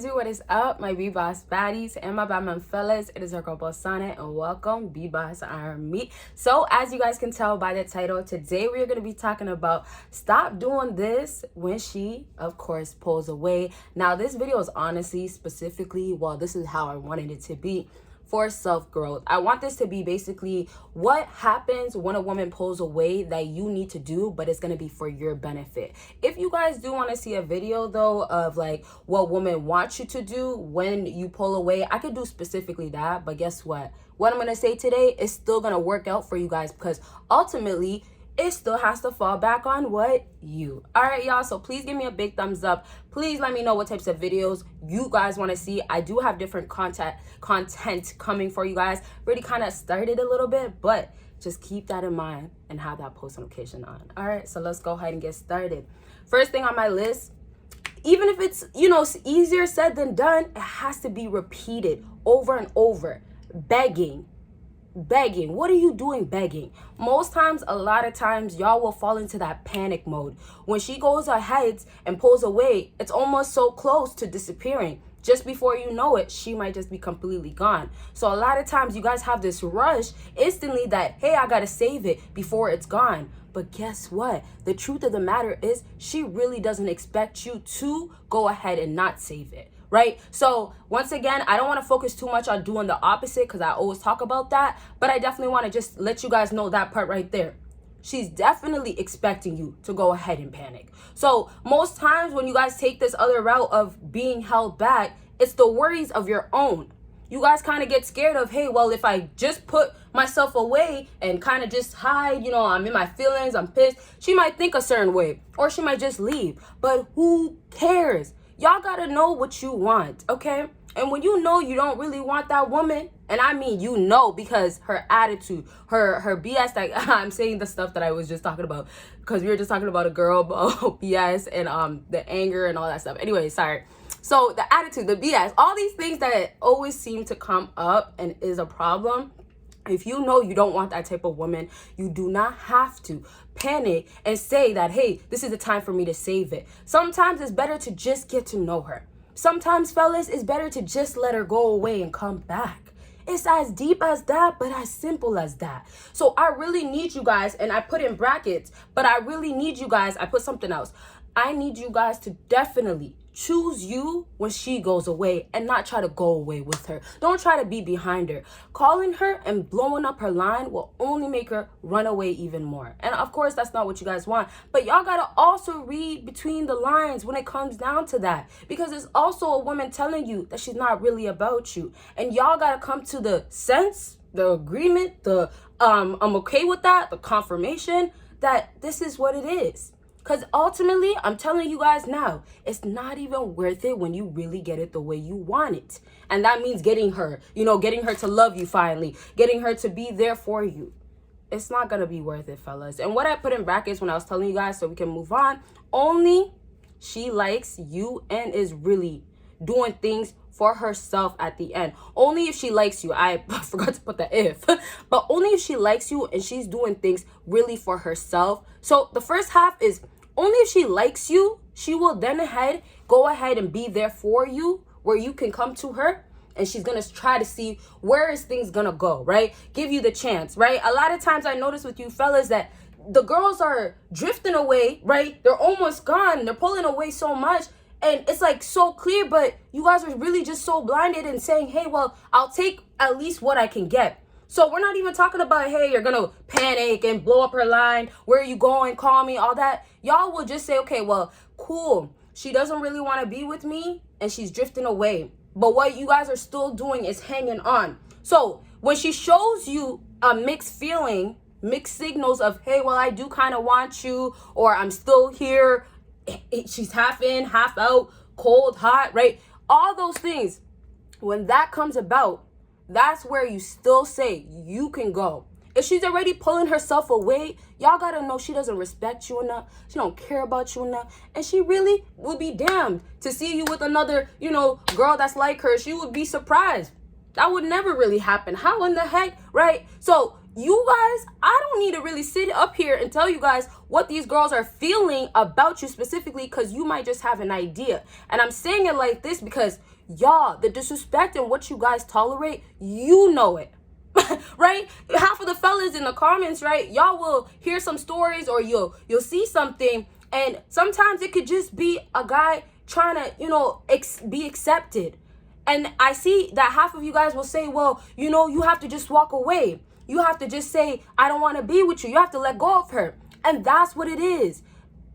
do? What is up, my BBossBaddies and my Batman fellas? It is our girl Bosana, and welcome BBossArmy. So as you guys can tell by the title, today we are going to be talking about stop doing this when she, of course, pulls away. Now this video is honestly specifically, well, this is how I wanted it to be, for self-growth. I want this to be basically what happens when a woman pulls away that you need to do, but it's going to be for your benefit. If you guys do want to see a video though of like what women want you to do when you pull away, I could do specifically that. But guess what I'm going to say today is still going to work out for you guys, because ultimately it still has to fall back on what? You. All right, y'all. So please give me a big thumbs up. Please let me know what types of videos you guys want to see. I do have different content coming for you guys. Already kind of started a little bit, but just keep that in mind and have that post notification on. All right, so let's go ahead and get started. First thing on my list, even if it's, easier said than done, it has to be repeated over and over. Begging. What are you doing begging? Most times, a lot of times, y'all will fall into that panic mode. When she goes ahead and pulls away, it's almost so close to disappearing. Just before you know it, she might just be completely gone. So a lot of times you guys have this rush instantly that, hey, I gotta save it before it's gone. But guess what? The truth of the matter is she really doesn't expect you to go ahead and not save it. Right? So once again, I don't want to focus too much on doing the opposite, because I always talk about that, but I definitely want to just let you guys know that part right there. She's definitely expecting you to go ahead and panic. So most times when you guys take this other route of being held back, it's the worries of your own. You guys kind of get scared of, hey, well, if I just put myself away and kind of just hide, I'm in my feelings, I'm pissed, she might think a certain way, or she might just leave. But who cares? Y'all gotta know what you want, okay? And when you know you don't really want that woman, and I mean because her attitude, her BS, like I'm saying the stuff that I was just talking about, because we were just talking about a girl about BS and the anger and all that stuff. Anyway, sorry. So the attitude, the BS, all these things that always seem to come up and is a problem. If you know you don't want that type of woman, you do not have to panic and say that, hey, this is the time for me to save it. Sometimes it's better to just get to know her. Sometimes, fellas, it's better to just let her go away and come back. It's as deep as that, but as simple as that. So I really need you guys, and I put in brackets, but I really need you guys, I put something else. I need you guys to definitely choose you when she goes away and not try to go away with her. Don't try to be behind her. Calling her and blowing up her line will only make her run away even more. And of course, that's not what you guys want. But y'all gotta also read between the lines when it comes down to that. Because it's also a woman telling you that she's not really about you. And y'all gotta come to the sense, the agreement, the I'm okay with that, the confirmation that this is what it is. Because ultimately, I'm telling you guys now, it's not even worth it when you really get it the way you want it. And that means getting her, getting her to love you finally, getting her to be there for you. It's not going to be worth it, fellas. And what I put in brackets when I was telling you guys so we can move on, only she likes you and is really doing things for herself at the end. Only if she likes you. I forgot to put the if. But only if she likes you and she's doing things really for herself. So the first half is only if she likes you, she will then go ahead and be there for you, where you can come to her and she's going to try to see where is things going to go, right? Give you the chance, right? A lot of times I notice with you fellas that the girls are drifting away, right? They're almost gone. They're pulling away so much. And it's like so clear, but you guys are really just so blinded and saying, hey, well, I'll take at least what I can get. So we're not even talking about, hey, you're going to panic and blow up her line. Where are you going? Call me, all that. Y'all will just say, okay, well, cool. She doesn't really want to be with me and she's drifting away. But what you guys are still doing is hanging on. So when she shows you a mixed feeling, mixed signals of, hey, well, I do kind of want you, or I'm still here. She's half in, half out, cold, hot, right? All those things. When that comes about, that's where you still say you can go. If she's already pulling herself away, y'all gotta know she doesn't respect you enough. She don't care about you enough. And she really would be damned to see you with another, girl that's like her. She would be surprised. That would never really happen. How in the heck, right? So You guys, I don't need to really sit up here and tell you guys what these girls are feeling about you specifically, because you might just have an idea. And I'm saying it like this because y'all, the disrespect and what you guys tolerate, you know it. Right? Half of the fellas in the comments, right? Y'all will hear some stories or you'll see something, and sometimes it could just be a guy trying to, be accepted. And I see that half of you guys will say, well, you have to just walk away. You have to just say, I don't want to be with you. You have to let go of her. And that's what it is.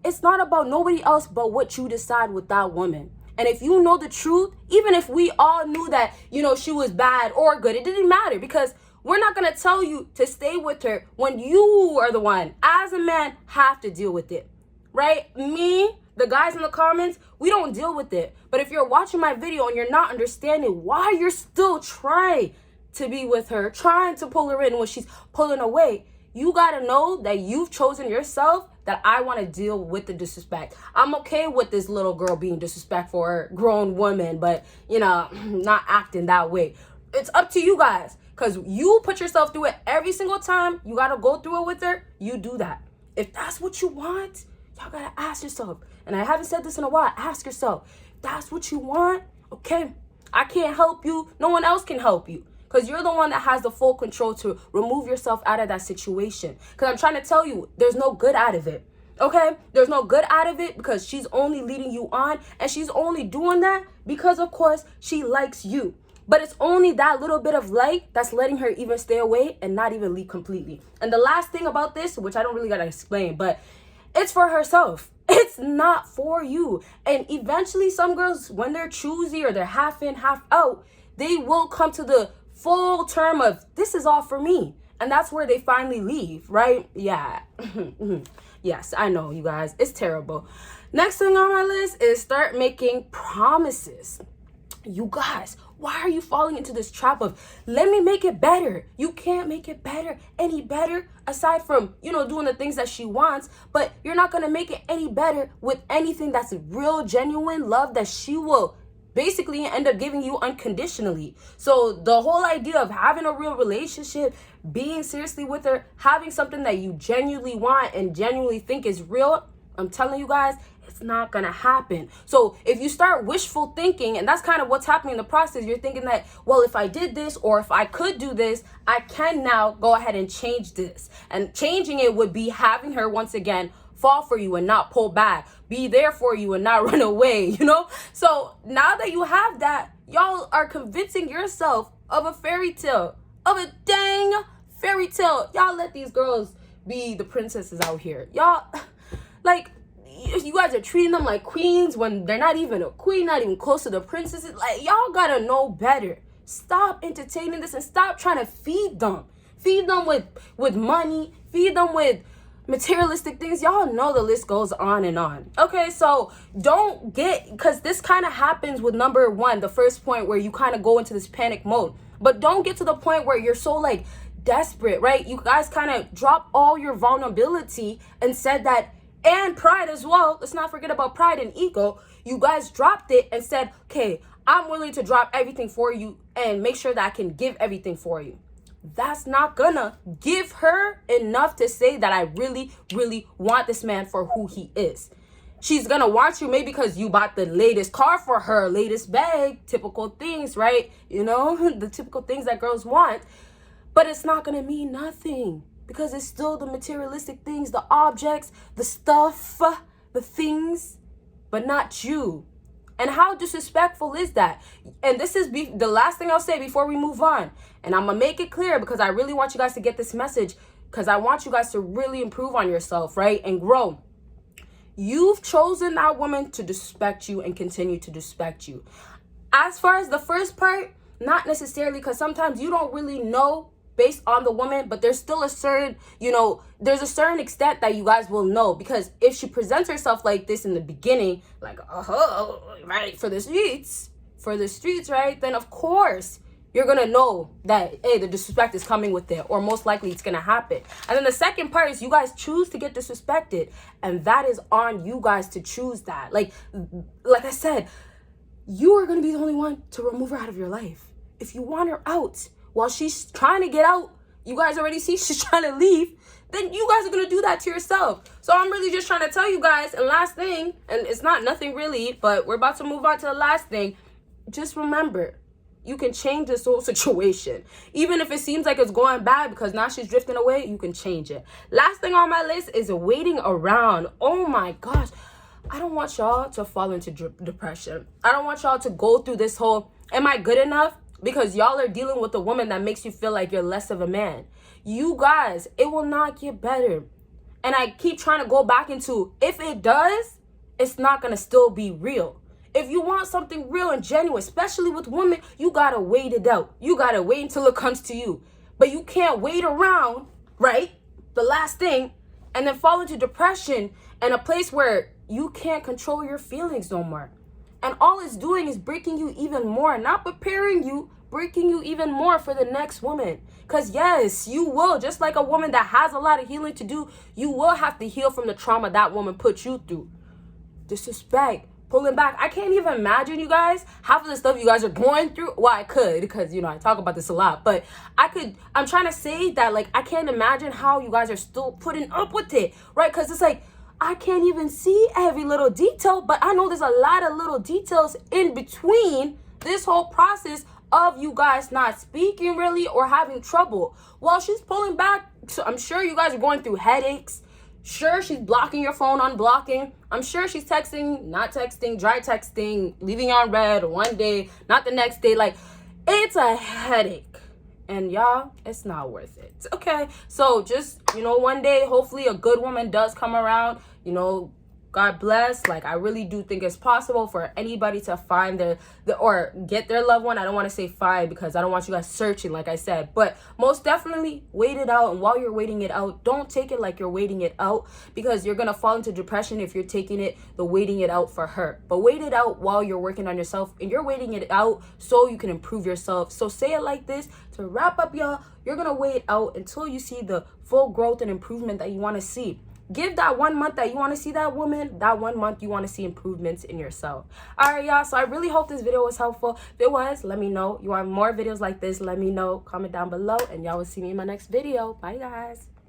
It's not about nobody else but what you decide with that woman. And if you know the truth, even if we all knew that, she was bad or good, it didn't matter, because we're not going to tell you to stay with her when you are the one, as a man, have to deal with it. Right? Me, the guys in the comments, we don't deal with it. But if you're watching my video and you're not understanding why you're still trying to be with her, trying to pull her in when she's pulling away, you got to know that you've chosen yourself, that I want to deal with the disrespect. I'm okay with this little girl being disrespectful or grown woman, but, not acting that way. It's up to you guys, because you put yourself through it every single time. You got to go through it with her. You do that. If that's what you want, y'all got to ask yourself. And I haven't said this in a while. Ask yourself, if that's what you want, okay, I can't help you. No one else can help you, because you're the one that has the full control to remove yourself out of that situation. Because I'm trying to tell you, there's no good out of it. Okay? There's no good out of it, because she's only leading you on. And she's only doing that because, of course, she likes you. But it's only that little bit of like that's letting her even stay away and not even leave completely. And the last thing about this, which I don't really got to explain, but it's for herself. It's not for you. And eventually some girls, when they're choosy or they're half in, half out, they will come to the full term of, this is all for me. And that's where they finally leave, right? Yeah. Yes, I know, you guys. It's terrible. Next thing on my list is start making promises. You guys, why are you falling into this trap of, let me make it better? You can't make it better, any better, aside from, doing the things that she wants. But you're not going to make it any better with anything that's real, genuine love that she will basically end up giving you unconditionally. So the whole idea of having a real relationship, being seriously with her, having something that you genuinely want and genuinely think is real, I'm telling you guys, it's not gonna happen. So if you start wishful thinking, and that's kind of what's happening in the process, you're thinking that, well, if I did this, or if I could do this, I can now go ahead and change this. And changing it would be having her once again fall for you and not pull back, be there for you and not run away, So now that you have that, y'all are convincing yourself of a fairy tale, of a dang fairy tale. Y'all let these girls be the princesses out here. Y'all, you guys are treating them like queens when they're not even a queen, not even close to the princesses. Y'all gotta know better. Stop entertaining this and stop trying to feed them. Feed them with money. Feed them with materialistic things. Y'all know the list goes on and on. Okay, so don't because this kind of happens with number one, the first point, where you kind of go into this panic mode. But don't get to the point where you're so desperate, right? You guys kind of drop all your vulnerability and said that, and pride as well. Let's not forget about pride and ego. You guys dropped it and said, okay, I'm willing to drop everything for you and make sure that I can give everything for you. That's not gonna give her enough to say that I really, really want this man for who he is. She's gonna want you maybe because you bought the latest car for her, latest bag, typical things, right? The typical things that girls want. But it's not gonna mean nothing, because it's still the materialistic things, the objects, the stuff, the things, but not you. And how disrespectful is that? And this is the last thing I'll say before we move on. And I'm going to make it clear, because I really want you guys to get this message, because I want you guys to really improve on yourself, right? And grow. You've chosen that woman to disrespect you and continue to disrespect you. As far as the first part, not necessarily, because sometimes you don't really know based on the woman, but there's still a certain, there's a certain extent that you guys will know, because if she presents herself like this in the beginning, right, for the streets, right, then of course you're gonna know that, hey, the disrespect is coming with it, or most likely it's gonna happen. And then the second part is you guys choose to get disrespected, and that is on you guys to choose that. Like I said, you are gonna be the only one to remove her out of your life. If you want her out while she's trying to get out, you guys already see she's trying to leave, then you guys are going to do that to yourself. So I'm really just trying to tell you guys, and last thing, and it's not nothing really, but we're about to move on to the last thing. Just remember, you can change this whole situation. Even if it seems like it's going bad because now she's drifting away, you can change it. Last thing on my list is waiting around. Oh my gosh. I don't want y'all to fall into depression. I don't want y'all to go through this whole, am I good enough? Because y'all are dealing with a woman that makes you feel like you're less of a man. You guys, it will not get better. And I keep trying to go back into, if it does, it's not going to still be real. If you want something real and genuine, especially with women, you got to wait it out. You got to wait until it comes to you. But you can't wait around, right? The last thing, and then fall into depression and a place where you can't control your feelings no more. And all it's doing is breaking you even more, not preparing you, breaking you even more for the next woman. Because yes, you will, just like a woman that has a lot of healing to do, you will have to heal from the trauma that woman put you through. Disrespect, pulling back. I can't even imagine, you guys, half of the stuff you guys are going through. Well, I could, because, I talk about this a lot, but I'm trying to say that, like, I can't imagine how you guys are still putting up with it, right? Because it's like, I can't even see every little detail, but I know there's a lot of little details in between this whole process of you guys not speaking really or having trouble. While she's pulling back, so I'm sure you guys are going through headaches. Sure, she's blocking your phone, unblocking. I'm sure she's texting, not texting, dry texting, leaving you on red one day, not the next day. Like, it's a headache. And y'all, it's not worth it. Okay, so just, one day, hopefully a good woman does come around. God bless. Like, I really do think it's possible for anybody to find or get their loved one. I don't want to say find because I don't want you guys searching, like I said. But most definitely wait it out. And while you're waiting it out, don't take it like you're waiting it out, because you're going to fall into depression if you're taking the waiting it out for her. But wait it out while you're working on yourself, and you're waiting it out so you can improve yourself. So say it like this. To wrap up, y'all, you're going to wait out until you see the full growth and improvement that you want to see. Give that 1 month that you want to see that woman, that 1 month you want to see improvements in yourself. All right, y'all. So I really hope this video was helpful. If it was, let me know. You want more videos like this, let me know. Comment down below, and y'all will see me in my next video. Bye, guys.